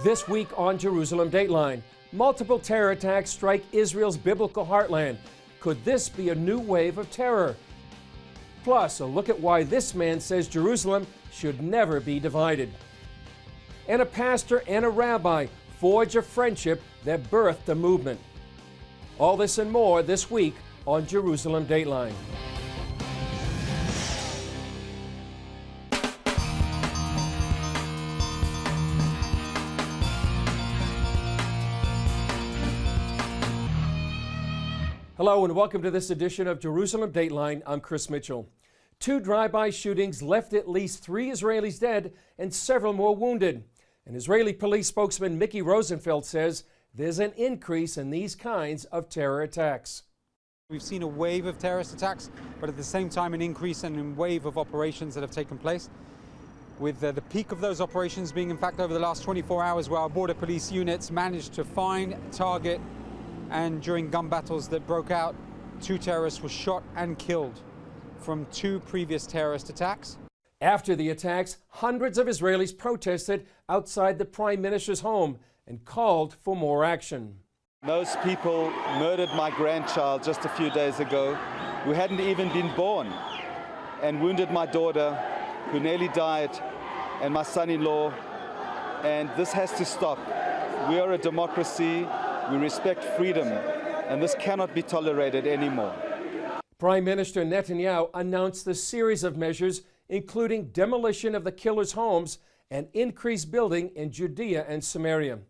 This week on Jerusalem Dateline, multiple terror attacks strike Israel's biblical heartland. Could this be a new wave of terror? Plus, a look at why this man says Jerusalem should never be divided. And a pastor and a rabbi forge a friendship that birthed a movement. All this and more this week on Jerusalem Dateline. Hello and welcome to this edition of Jerusalem Dateline. I'm Chris Mitchell. Two drive-by shootings left at least 3 Israelis dead and several more wounded. An Israeli police spokesman, Mickey Rosenfeld, says there's an increase in these kinds of terror attacks. We've seen a wave of terrorist attacks, but at the same time an increase in a wave of operations that have taken place. With the peak of those operations being, in fact, over the last 24 hours, where our border police units managed to find, target, and during gun battles that broke out, 2 terrorists were shot and killed from 2 previous terrorist attacks. After the attacks, hundreds of Israelis protested outside the Prime Minister's home and called for more action. Those people murdered my grandchild just a few days ago, who hadn't even been born, and wounded my daughter, who nearly died, and my son-in-law, and this has to stop. We are a democracy. We respect freedom, and this cannot be tolerated anymore. Prime Minister Netanyahu announced a series of measures, including demolition of the killers' homes and increased building in Judea and Samaria.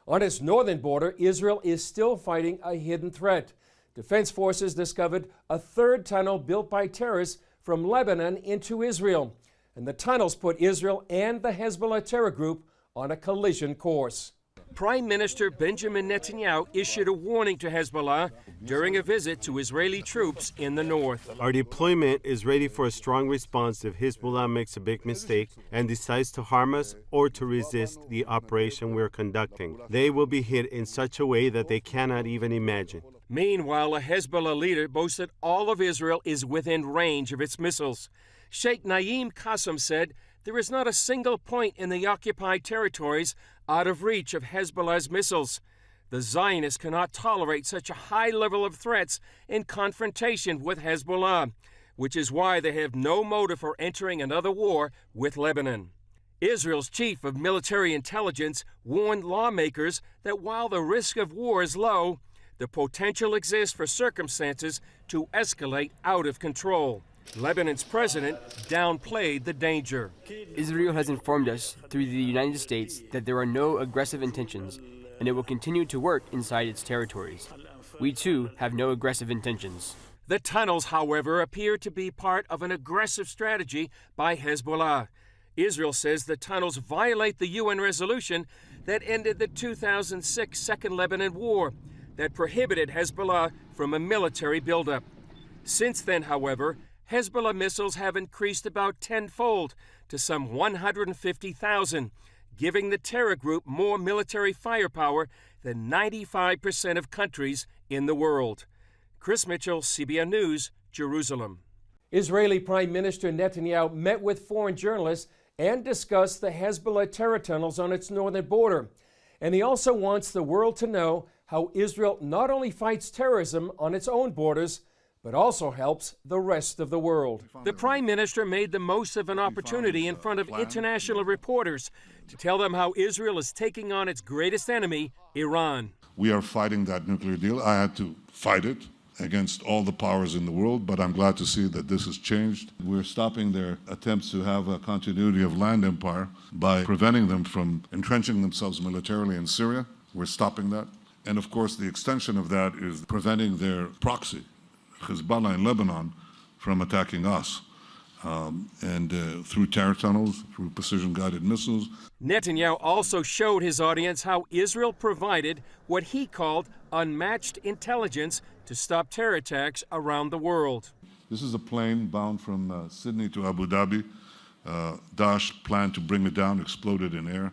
On its northern border, Israel is still fighting a hidden threat. Defense forces discovered a 3rd tunnel built by terrorists from Lebanon into Israel, and the tunnels put Israel and the Hezbollah terror group on a collision course. Prime Minister Benjamin Netanyahu issued a warning to Hezbollah during a visit to Israeli troops in the north. Our deployment is ready for a strong response if Hezbollah makes a big mistake and decides to harm us or to resist the operation we're conducting. They will be hit in such a way that they cannot even imagine. Meanwhile, a Hezbollah leader boasted all of Israel is within range of its missiles. Sheikh Naim Qassem said there is not a single point in the occupied territories out of reach of Hezbollah's missiles. The Zionists cannot tolerate such a high level of threats in confrontation with Hezbollah, which is why they have no motive for entering another war with Lebanon. Israel's chief of military intelligence warned lawmakers that while the risk of war is low, the potential exists for circumstances to escalate out of control. Lebanon's president downplayed the danger. Israel has informed us through the United States that there are no aggressive intentions, and it will continue to work inside its territories. We, too, have no aggressive intentions. The tunnels, however, appear to be part of an aggressive strategy by Hezbollah. Israel says the tunnels violate the UN resolution that ended the 2006 Second Lebanon War that prohibited Hezbollah from a military buildup. Since then, however, Hezbollah missiles have increased about tenfold to some 150,000, giving the terror group more military firepower than 95% of countries in the world. Chris Mitchell, CBN News, Jerusalem. Israeli Prime Minister Netanyahu met with foreign journalists and discussed the Hezbollah terror tunnels on its northern border. And he also wants the world to know how Israel not only fights terrorism on its own borders, but also helps the rest of the world. The Prime Minister made the most of an opportunity in front of international reporters to tell them how Israel is taking on its greatest enemy, Iran. We are fighting that nuclear deal. I had to fight it against all the powers in the world, but I'm glad to see that this has changed. We're stopping their attempts to have a continuity of land empire by preventing them from entrenching themselves militarily in Syria. We're stopping that. And of course, the extension of that is preventing their proxy, Hezbollah in Lebanon, from attacking us, through terror tunnels, through precision-guided missiles. Netanyahu also showed his audience how Israel provided what he called unmatched intelligence to stop terror attacks around the world. This is a plane bound from Sydney to Abu Dhabi. Daesh planned to bring it down, exploded in air.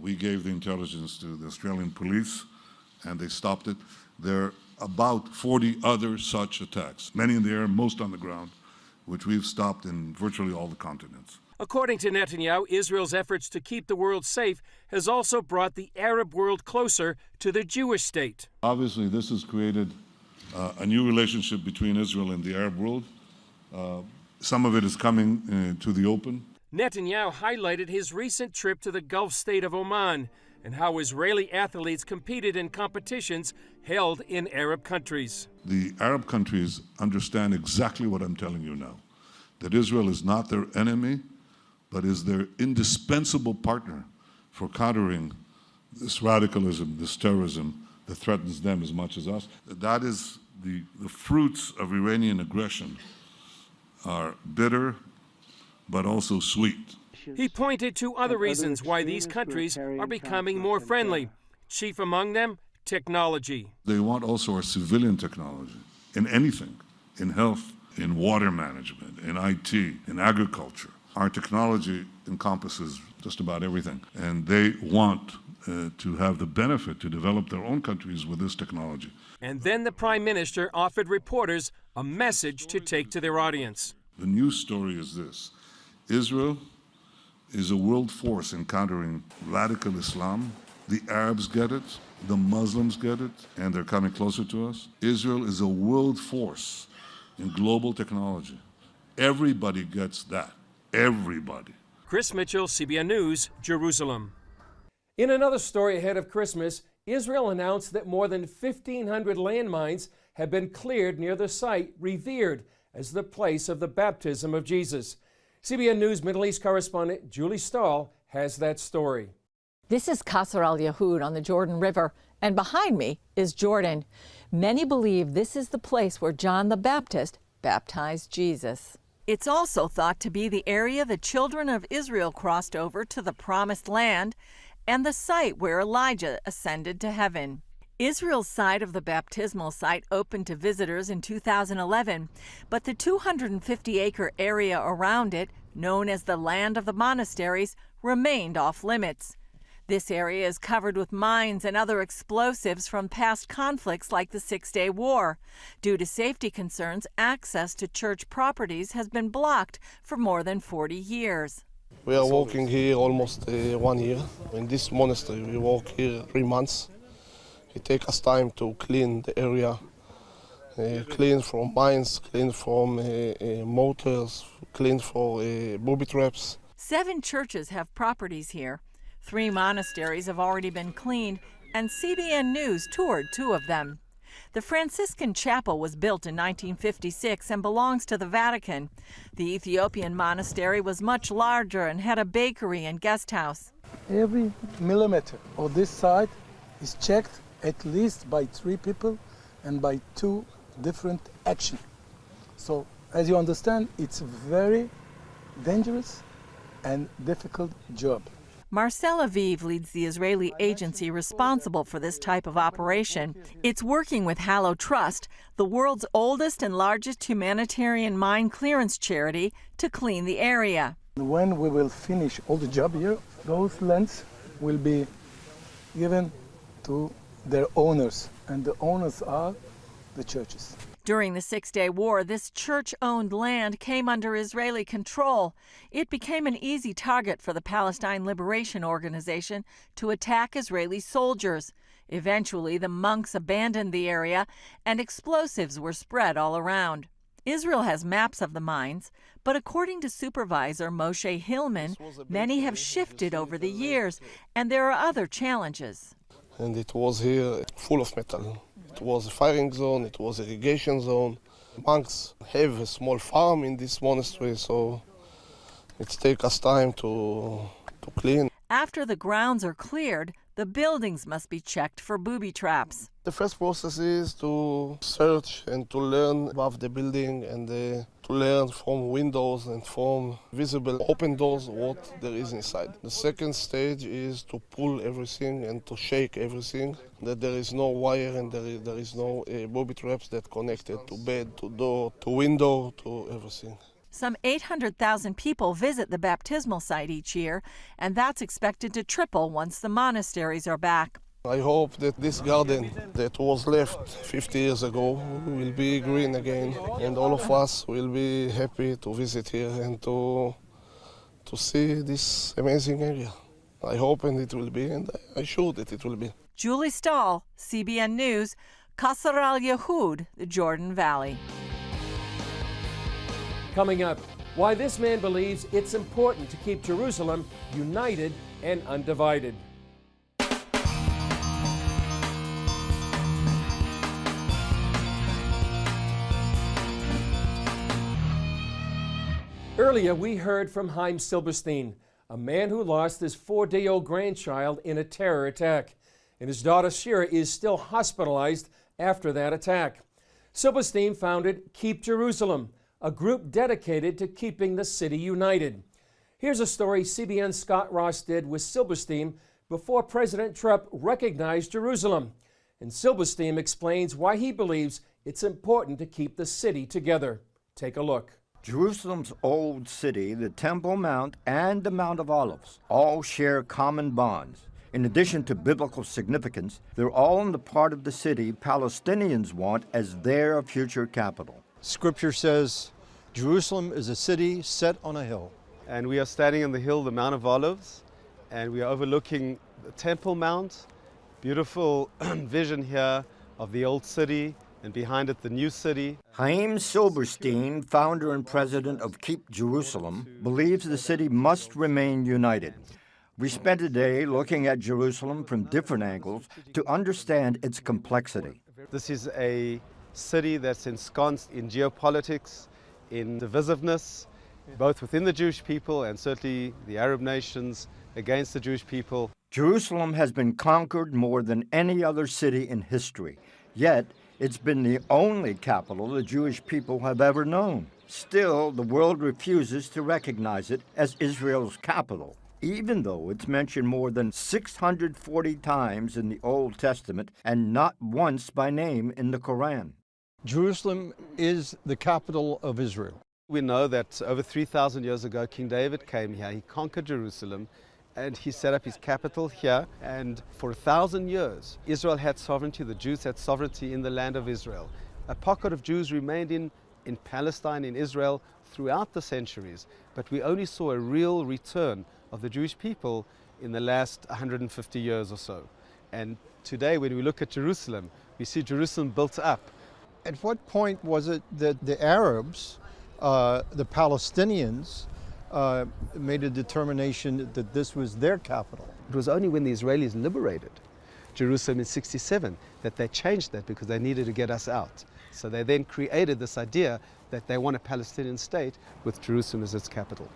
We gave the intelligence to the Australian police, and they stopped it. There are about 40 other such attacks, many in the air, most on the ground, which we've stopped in virtually all the continents. According to Netanyahu, Israel's efforts to keep the world safe has also brought the Arab world closer to the Jewish state. Obviously, this has created a new relationship between Israel and the Arab world. Some of it is coming to the open. Netanyahu highlighted his recent trip to the Gulf state of Oman and how Israeli athletes competed in competitions held in Arab countries. The Arab countries understand exactly what I'm telling you now, that Israel is not their enemy, but is their indispensable partner for countering this radicalism, this terrorism that threatens them as much as us. That is the fruits of Iranian aggression are bitter, but also sweet. He pointed to other reasons why these countries are becoming more friendly. Chief among them, technology. They want also our civilian technology in anything, in health, in water management, in IT, in agriculture. Our technology encompasses just about everything, and they want to have the benefit to develop their own countries with this technology. And then the Prime Minister offered reporters a message to take to their audience. The news story is this: Israel is a world force in countering radical Islam. The Arabs get it, the Muslims get it, and they're coming closer to us. Israel is a world force in global technology. Everybody gets that. Everybody. Chris Mitchell, CBN News, Jerusalem. In another story ahead of Christmas, Israel announced that more than 1,500 landmines have been cleared near the site revered as the place of the baptism of Jesus. CBN News Middle East correspondent Julie Stahl has that story. This is Qasr al-Yahud on the Jordan River, and behind me is Jordan. Many believe this is the place where John the Baptist baptized Jesus. It's also thought to be the area the children of Israel crossed over to the Promised Land and the site where Elijah ascended to heaven. Israel's side of the baptismal site opened to visitors in 2011, but the 250-acre area around it, known as the Land of the Monasteries, remained off limits. This area is covered with mines and other explosives from past conflicts like the Six-Day War. Due to safety concerns, access to church properties has been blocked for more than 40 years. We are working here almost 1 year. In this monastery, we work here 3 months. It takes us time to clean the area, clean from mines, clean from mortars, clean for booby traps. 7 churches have properties here. 3 monasteries have already been cleaned, and CBN News toured 2 of them. The Franciscan Chapel was built in 1956 and belongs to the Vatican. The Ethiopian monastery was much larger and had a bakery and guest house. Every millimeter of this site is checked at least by 3 people and by 2 different actions. So, as you understand, it's a very dangerous and difficult job. Marcel Aviv leads the Israeli agency responsible for this type of operation. It's working with Hallow Trust, the world's oldest and largest humanitarian mine clearance charity, to clean the area. When we will finish all the job here, those lands will be given to their owners, and the owners are the churches. During the Six-Day War, this church-owned land came under Israeli control. It became an easy target for the Palestine Liberation Organization to attack Israeli soldiers. Eventually, the monks abandoned the area, and explosives were spread all around. Israel has maps of the mines, but according to Supervisor Moshe Hillman, many have shifted over the years, and there are other challenges. And it was here full of metal. It was a firing zone, it was an irrigation zone. Monks have a small farm in this monastery, so it takes us time to clean. After the grounds are cleared, the buildings must be checked for booby traps. The first process is to search and to learn above the building and to learn from windows and from visible open doors what there is inside. The second stage is to pull everything and to shake everything, that there is no wire and there is no booby traps that connected to bed, to door, to window, to everything. Some 800,000 people visit the baptismal site each year, and that's expected to triple once the monasteries are back. I hope that this garden that was left 50 years ago will be green again, and all of us will be happy to visit here and to to see this amazing area. I hope and it will be, and I'm sure that it will be. Julie Stahl, CBN News, Qasr al-Yahud, the Jordan Valley. Coming up, why this man believes it's important to keep Jerusalem united and undivided. Earlier, we heard from Chaim Silberstein, a man who lost his 4-day-old grandchild in a terror attack, and his daughter Shira is still hospitalized after that attack. Silberstein founded Keep Jerusalem, a group dedicated to keeping the city united. Here's a story CBN's Scott Ross did with Silberstein before President Trump recognized Jerusalem. And Silberstein explains why he believes it's important to keep the city together. Take a look. Jerusalem's old city, the Temple Mount, and the Mount of Olives all share common bonds. In addition to biblical significance, they're all in the part of the city Palestinians want as their future capital. Scripture says Jerusalem is a city set on a hill. And we are standing on the hill, the Mount of Olives, and we are overlooking the Temple Mount. Beautiful vision here of the old city, and behind it the new city. Chaim Silberstein, founder and president of Keep Jerusalem, believes the city must remain united. We spent a day looking at Jerusalem from different angles to understand its complexity. This is a city that's ensconced in geopolitics, in divisiveness, both within the Jewish people and certainly the Arab nations against the Jewish people. Jerusalem has been conquered more than any other city in history, yet it's been the only capital the Jewish people have ever known. Still, the world refuses to recognize it as Israel's capital, even though it's mentioned more than 640 times in the Old Testament and not once by name in the Quran. Jerusalem is the capital of Israel. We know that over 3,000 years ago, King David came here, he conquered Jerusalem, and he set up his capital here. And for 1,000 years, Israel had sovereignty, the Jews had sovereignty in the land of Israel. A pocket of Jews remained in Palestine, in Israel, throughout the centuries. But we only saw a real return of the Jewish people in the last 150 years or so. And today, when we look at Jerusalem, we see Jerusalem built up. At what point was it that the Arabs, the Palestinians, made a determination that this was their capital? It was only when the Israelis liberated Jerusalem in '67 that they changed that because they needed to get us out. So they then created this idea that they want a Palestinian state with Jerusalem as its capital.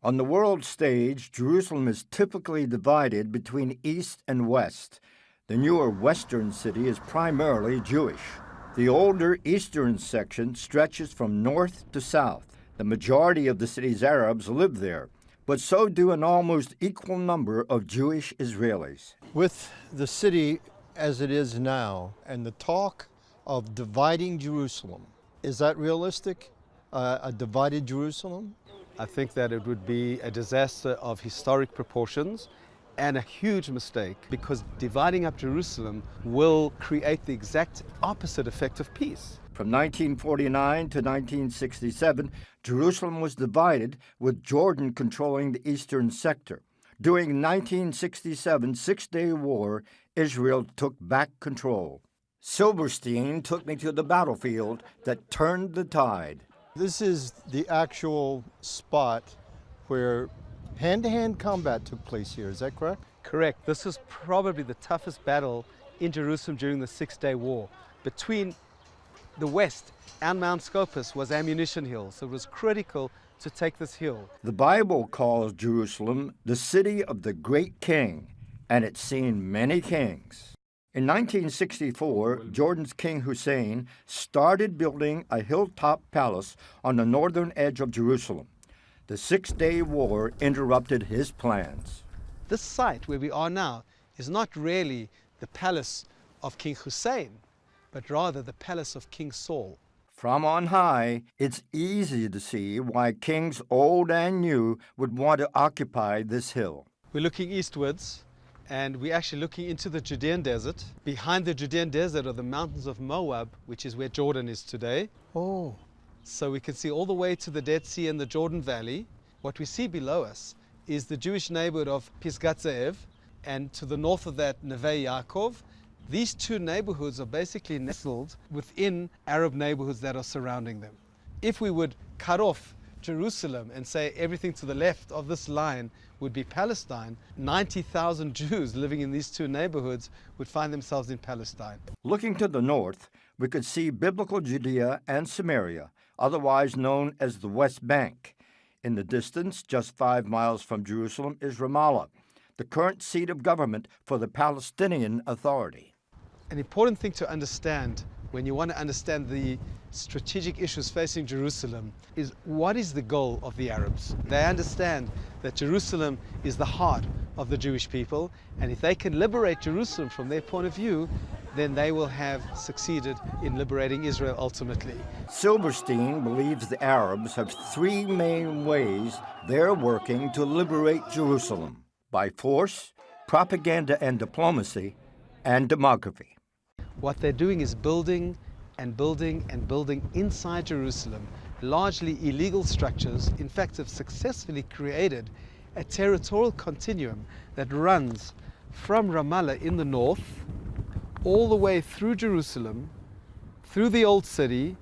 On the world stage, Jerusalem is typically divided between East and West. The newer Western city is primarily Jewish. The older Eastern section stretches from north to south. The majority of the city's Arabs live there, but so do an almost equal number of Jewish Israelis. With the city as it is now and the talk of dividing Jerusalem, is that realistic? A divided Jerusalem? I think that it would be a disaster of historic proportions and a huge mistake, because dividing up Jerusalem will create the exact opposite effect of peace. From 1949 to 1967, Jerusalem was divided, with Jordan controlling the eastern sector. During 1967's Six-Day War, Israel took back control. Silberstein took me to the battlefield that turned the tide. This is the actual spot where hand-to-hand combat took place here, is that correct? Correct. This is probably the toughest battle in Jerusalem during the Six-Day War. Between the west and Mount Scopus was Ammunition Hill, so it was critical to take this hill. The Bible calls Jerusalem the city of the great king, and it's seen many kings. In 1964, Jordan's King Hussein started building a hilltop palace on the northern edge of Jerusalem. The Six-Day War interrupted his plans. This site where we are now is not really the palace of King Hussein, but rather the palace of King Saul. From on high, it's easy to see why kings old and new would want to occupy this hill. We're looking eastwards, and we're actually looking into the Judean desert. Behind the Judean desert are the mountains of Moab, which is where Jordan is today. Oh. So we can see all the way to the Dead Sea and the Jordan Valley. What we see below us is the Jewish neighborhood of Pisgat Ze'ev, and to the north of that, Neve Yaakov. These two neighborhoods are basically nestled within Arab neighborhoods that are surrounding them. If we would cut off Jerusalem and say everything to the left of this line would be Palestine, 90,000 Jews living in these two neighborhoods would find themselves in Palestine. Looking to the north, we could see biblical Judea and Samaria, otherwise known as the West Bank. In the distance, just 5 miles from Jerusalem, is Ramallah, the current seat of government for the Palestinian Authority. An important thing to understand when you want to understand the strategic issues facing Jerusalem is what is the goal of the Arabs. They understand that Jerusalem is the heart of the Jewish people, and if they can liberate Jerusalem from their point of view, then they will have succeeded in liberating Israel ultimately. Silverstein believes the Arabs have three main ways they're working to liberate Jerusalem: by force, propaganda and diplomacy, and demography. What they're doing is building and building and building inside Jerusalem, largely illegal structures, in fact have successfully created a territorial continuum that runs from Ramallah in the north, all the way through Jerusalem, through the Old City,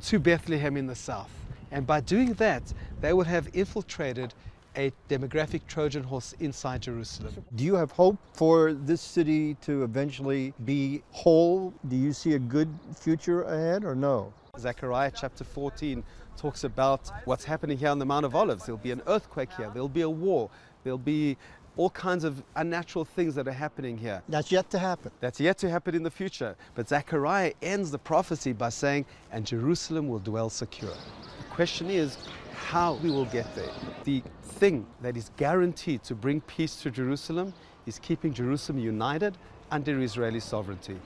to Bethlehem in the south. And by doing that, they would have infiltrated a demographic Trojan horse inside Jerusalem. Do you have hope for this city to eventually be whole? Do you see a good future ahead or no? Zechariah chapter 14 talks about what's happening here on the Mount of Olives. There'll be an earthquake here, there'll be a war, there'll be all kinds of unnatural things that are happening here. That's yet to happen. That's yet to happen in the future. But Zechariah ends the prophecy by saying, and Jerusalem will dwell secure. The question is how we will get there. The thing that is guaranteed to bring peace to Jerusalem is keeping Jerusalem united under Israeli sovereignty.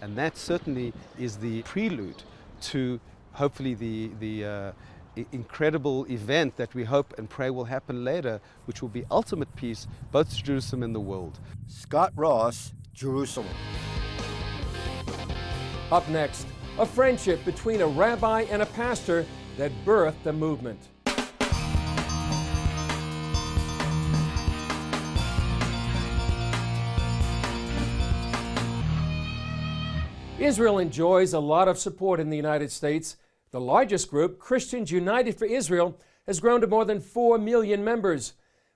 And that certainly is the prelude to hopefully the incredible event that we hope and pray will happen later, which will be ultimate peace both to Jerusalem and the world. Scott Ross, Jerusalem. Up next, a friendship between a rabbi and a pastor that birthed a movement. Israel enjoys a lot of support in the United States. The largest group, Christians United for Israel, has grown to more than 4 million members.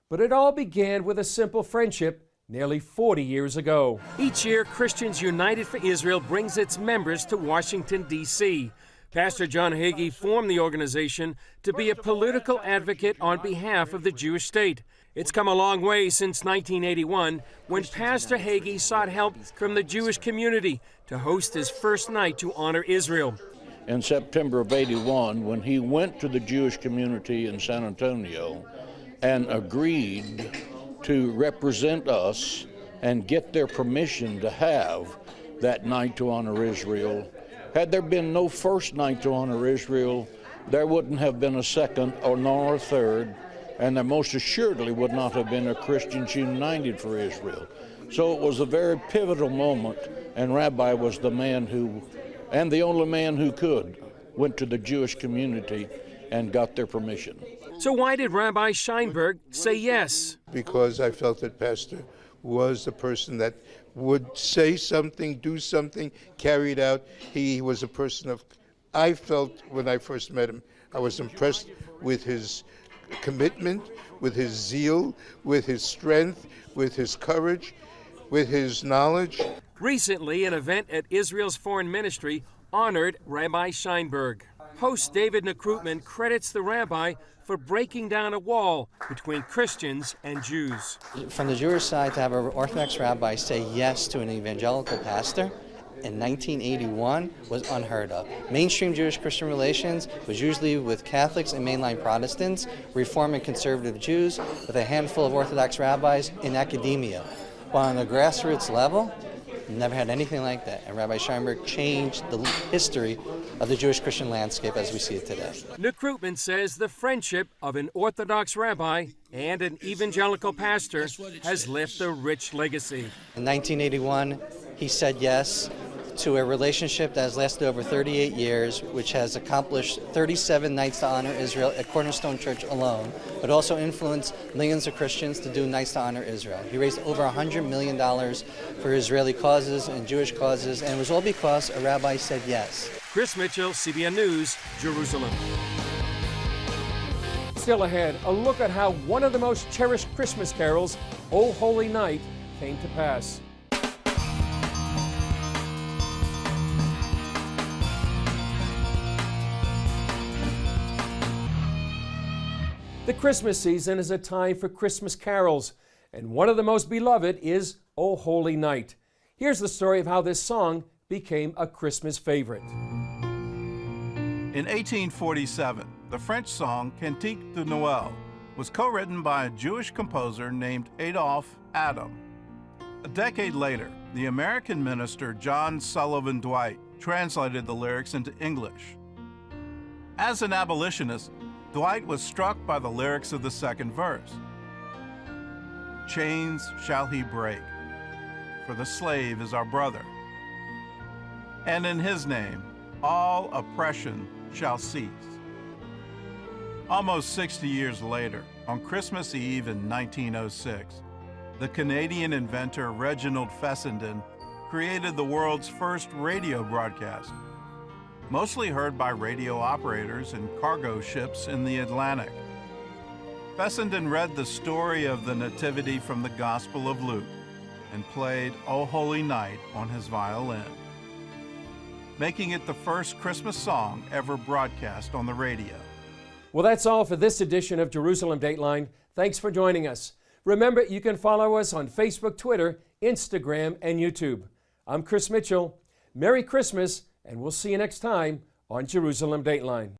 But it all began with a simple friendship nearly 40 years ago. Each year, Christians United for Israel brings its members to Washington, D.C. Pastor John Hagee formed the organization to be a political advocate on behalf of the Jewish state. It's come a long way since 1981, when Pastor Hagee sought help from the Jewish community to host his first night to honor Israel. In September of '81, when he went to the Jewish community in San Antonio and agreed to represent us and get their permission to have that night to honor Israel. Had there been no first night to honor Israel, there wouldn't have been a second or nor a third, and there most assuredly would not have been a Christians United for Israel. So it was a very pivotal moment, and Rabbi was the man who, and the only man who could, went to the Jewish community and got their permission. So why did Rabbi Scheinberg say yes? Because I felt that Pastor was the person that would say something, do something, carry it out. He was a person of, I felt when I first met him, I was impressed with his commitment, with his zeal, with his strength, with his courage, with his knowledge. Recently, an event at Israel's Foreign Ministry honored Rabbi Scheinberg. Host David Nekrutman credits the rabbi for breaking down a wall between Christians and Jews. From the Jewish side, to have an Orthodox rabbi say yes to an evangelical pastor in 1981 was unheard of. Mainstream Jewish-Christian relations was usually with Catholics and mainline Protestants, Reform and conservative Jews, with a handful of Orthodox rabbis in academia. While on the grassroots level, never had anything like that. And Rabbi Scheinberg changed the history of the Jewish-Christian landscape as we see it today. Nekrutman says the friendship of an Orthodox rabbi and an evangelical pastor has left a rich legacy. In 1981, he said yes to a relationship that has lasted over 38 years, which has accomplished 37 Nights to Honor Israel at Cornerstone Church alone, but also influenced millions of Christians to do Nights to Honor Israel. He raised over $100 million for Israeli causes and Jewish causes, and it was all because a rabbi said yes. Chris Mitchell, CBN News, Jerusalem. Still ahead, a look at how one of the most cherished Christmas carols, O Holy Night, came to pass. The Christmas season is a time for Christmas carols, and one of the most beloved is O Holy Night. Here's the story of how this song became a Christmas favorite. In 1847, the French song Cantique de Noël was co-written by a Jewish composer named Adolphe Adam. A decade later, the American minister John Sullivan Dwight translated the lyrics into English. As an abolitionist, Dwight was struck by the lyrics of the second verse. Chains shall he break, for the slave is our brother. And in his name, all oppression shall cease. Almost 60 years later, on Christmas Eve in 1906, the Canadian inventor Reginald Fessenden created the world's first radio broadcast, mostly heard by radio operators and cargo ships in the Atlantic. Fessenden read the story of the Nativity from the Gospel of Luke and played O Holy Night on his violin, making it the first Christmas song ever broadcast on the radio. Well, that's all for this edition of Jerusalem Dateline. Thanks for joining us. Remember, you can follow us on Facebook, Twitter, Instagram, and YouTube. I'm Chris Mitchell. Merry Christmas, and we'll see you next time on Jerusalem Dateline.